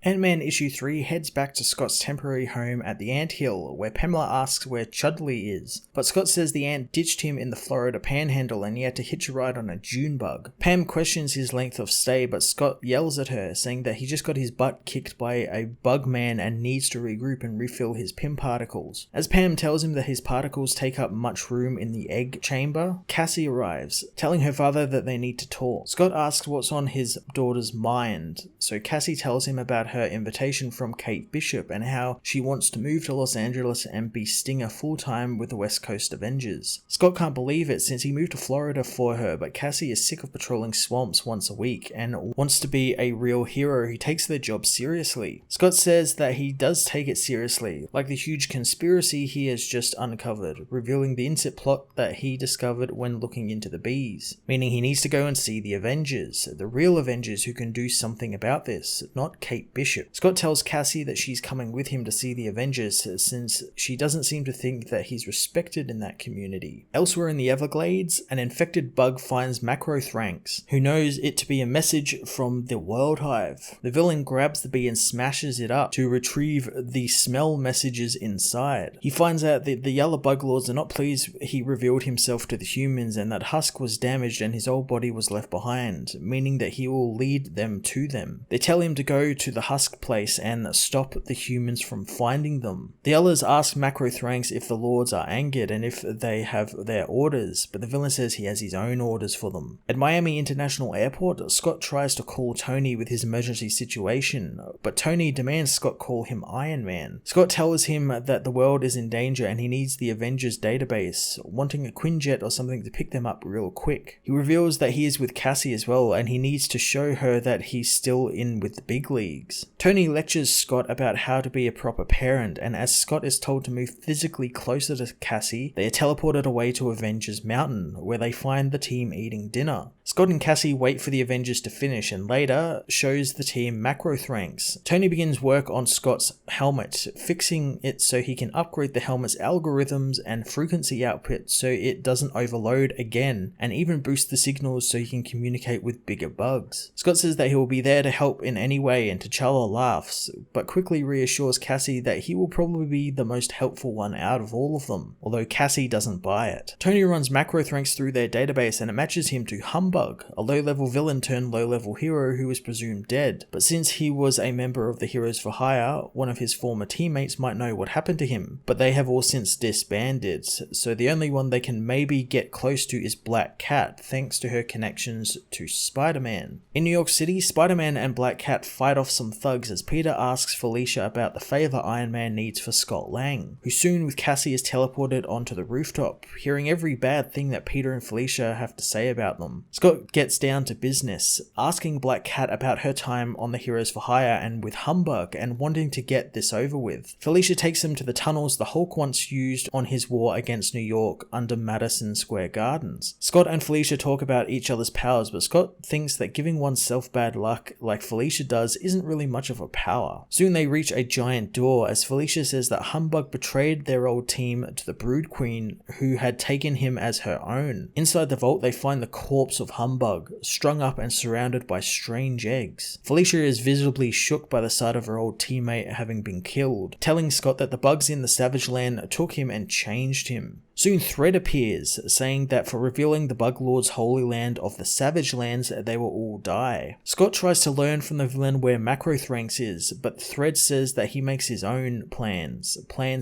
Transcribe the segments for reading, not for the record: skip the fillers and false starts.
Ant-Man issue 3 heads back to Scott's temporary home at the Anthill, where Pamela asks where Chudley is, but Scott says the ant ditched him in the Florida Panhandle and he had to hitch a ride on a June bug. Pam questions his length of stay, but Scott yells at her, saying that he just got his butt kicked by a bug man and needs to regroup and refill his Pym particles. As Pam tells him that his particles take up much room in the egg chamber, Cassie arrives, telling her father that they need to talk. Scott asks what's on his daughter's mind, so Cassie tells him about her invitation from Kate Bishop and how she wants to move to Los Angeles and be Stinger full-time with the West Coast Avengers. Scott can't believe it since he moved to Florida for her, but Cassie is sick of patrolling swamps once a week and wants to be a real hero who takes their job seriously. Scott says that he does take it seriously, like the huge conspiracy he has just uncovered, revealing the inside plot that he discovered when looking into the bees, meaning he needs to go and see the Avengers, the real Avengers who can do something about this, not Kate Bishop. Scott tells Cassie that she's coming with him to see the Avengers since she doesn't seem to think that he's respected in that community. Elsewhere in the Everglades, an infected bug finds Macrothranx, who knows it to be a message from the World Hive. The villain grabs the bee and smashes it up to retrieve the smell messages inside. He finds out that the Yellow Bug Lords are not pleased he revealed himself to the humans and that Husk was damaged and his old body was left behind, meaning that he will lead them to them. They tell him to go to the Husk place and stop the humans from finding them. The others ask Macrothranx if the Lords are angered and if they have their orders, but the villain says he has his own orders for them. At Miami International Airport, Scott tries to call Tony with his emergency situation, but Tony demands Scott call him Iron Man. Scott tells him that the world is in danger and he needs the Avengers database, wanting a Quinjet or something to pick them up real quick. He reveals that he is with Cassie as well and he needs to show her that he's still in with the big leagues. Tony lectures Scott about how to be a proper parent, and as Scott is told to move physically closer to Cassie, they are teleported away to Avengers Mountain, where they find the team eating dinner. Scott and Cassie wait for the Avengers to finish and later shows the team Macrothranx. Tony begins work on Scott's helmet, fixing it so he can upgrade the helmet's algorithms and frequency output so it doesn't overload again, and even boost the signals so he can communicate with bigger bugs. Scott says that he will be there to help in any way, and T'Challa laughs, but quickly reassures Cassie that he will probably be the most helpful one out of all of them, although Cassie doesn't buy it. Tony runs Macrothranx through their database and it matches him to Humbug, a low-level villain turned low-level hero who is presumed dead, but since he was a member of the Heroes for Hire, one of his former teammates might know what happened to him, but they have all since disbanded, so the only one they can maybe get close to is Black Cat, thanks to her connections to Spider-Man. In New York City, Spider-Man and Black Cat fight off some thugs as Peter asks Felicia about the favor Iron Man needs for Scott Lang, who soon with Cassie is teleported onto the rooftop, hearing every bad thing that Peter and Felicia have to say about them. Scott gets down to business, asking Black Cat about her time on the Heroes for Hire and with Humbug and wanting to get this over with. Felicia takes him to the tunnels the Hulk once used on his war against New York under Madison Square Gardens. Scott and Felicia talk about each other's powers, but Scott thinks that giving oneself bad luck like Felicia does isn't really much of a power. Soon they reach a giant door as Felicia says that Humbug betrayed their old team to the Brood Queen, who had taken him as her own. Inside the vault they find the corpse of Humbug, strung up and surrounded by strange eggs. Felicia is visibly shook by the sight of her old teammate having been killed, telling Scott that the bugs in the Savage Land took him and changed him. Soon Thread appears, saying that for revealing the Bug Lord's holy land of the Savage Lands, they will all die. Scott tries to learn from the villain where Macrothranx is, but Thread says that he makes his own plans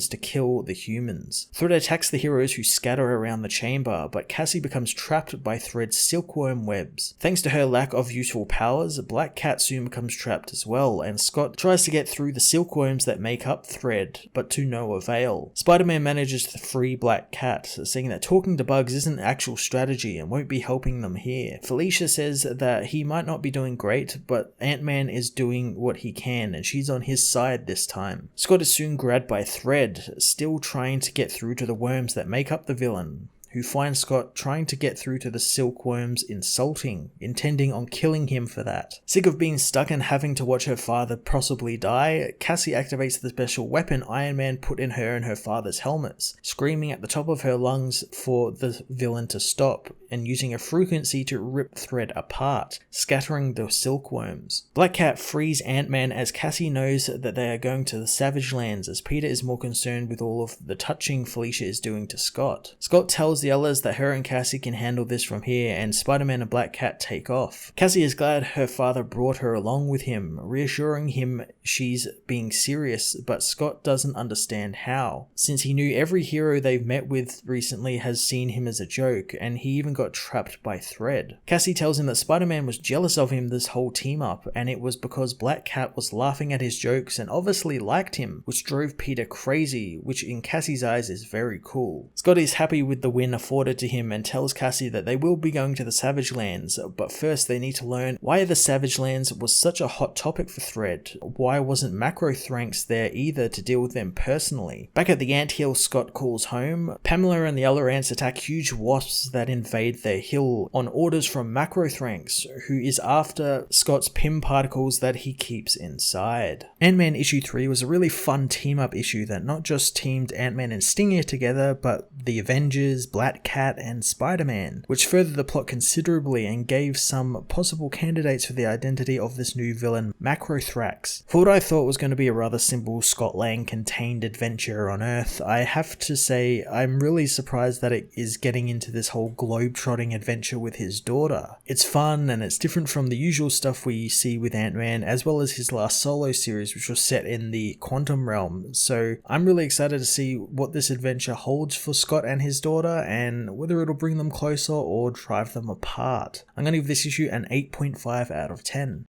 to kill the humans. Thread attacks the heroes who scatter around the chamber, but Cassie becomes trapped by Thread's silkworm webs. Thanks to her lack of useful powers, Black Cat soon becomes trapped as well, and Scott tries to get through the silkworms that make up Thread, but to no avail. Spider-Man manages to free Black Cat, saying that talking to bugs isn't actual strategy and won't be helping them here. Felicia says that he might not be doing great, but Ant-Man is doing what he can and she's on his side this time. Scott is soon grabbed by Thread, still trying to get through to the worms that make up the villain, who find Scott trying to get through to the silkworms insulting, intending on killing him for that. Sick of being stuck and having to watch her father possibly die, Cassie activates the special weapon Iron Man put in her and her father's helmets, screaming at the top of her lungs for the villain to stop, and using a frequency to rip Thread apart, scattering the silkworms. Black Cat frees Ant-Man as Cassie knows that they are going to the Savage Lands, as Peter is more concerned with all of the touching Felicia is doing to Scott. Scott tells the others that her and Cassie can handle this from here, and Spider-Man and Black Cat take off. Cassie is glad her father brought her along with him, reassuring him she's being serious, but Scott doesn't understand how, since he knew every hero they've met with recently has seen him as a joke, and he even got trapped by Thread. Cassie tells him that Spider-Man was jealous of him this whole team up, and it was because Black Cat was laughing at his jokes and obviously liked him, which drove Peter crazy, which in Cassie's eyes is very cool. Scott is happy with the win afforded to him and tells Cassie that they will be going to the Savage Lands, but first they need to learn why the Savage Lands was such a hot topic for Thread. Why wasn't Macrothranx there either to deal with them personally? Back at the anthill, Scott calls home. Pamela and the other ants attack huge wasps that invade their hill on orders from Macrothranx, who is after Scott's Pym particles that he keeps inside. Ant-Man issue 3 was a really fun team-up issue that not just teamed Ant-Man and Stinger together, but the Avengers, Black Cat, and Spider-Man, which furthered the plot considerably and gave some possible candidates for the identity of this new villain, Macrothrax. For what I thought was going to be a rather simple Scott Lang contained adventure on Earth, I have to say I'm really surprised that it is getting into this whole globe-trotting adventure with his daughter. It's fun and it's different from the usual stuff we see with Ant-Man, as well as his last solo series, which was set in the quantum realm. So I'm really excited to see what this adventure holds for Scott and his daughter, and whether it'll bring them closer or drive them apart. I'm going to give this issue an 8.5 out of 10.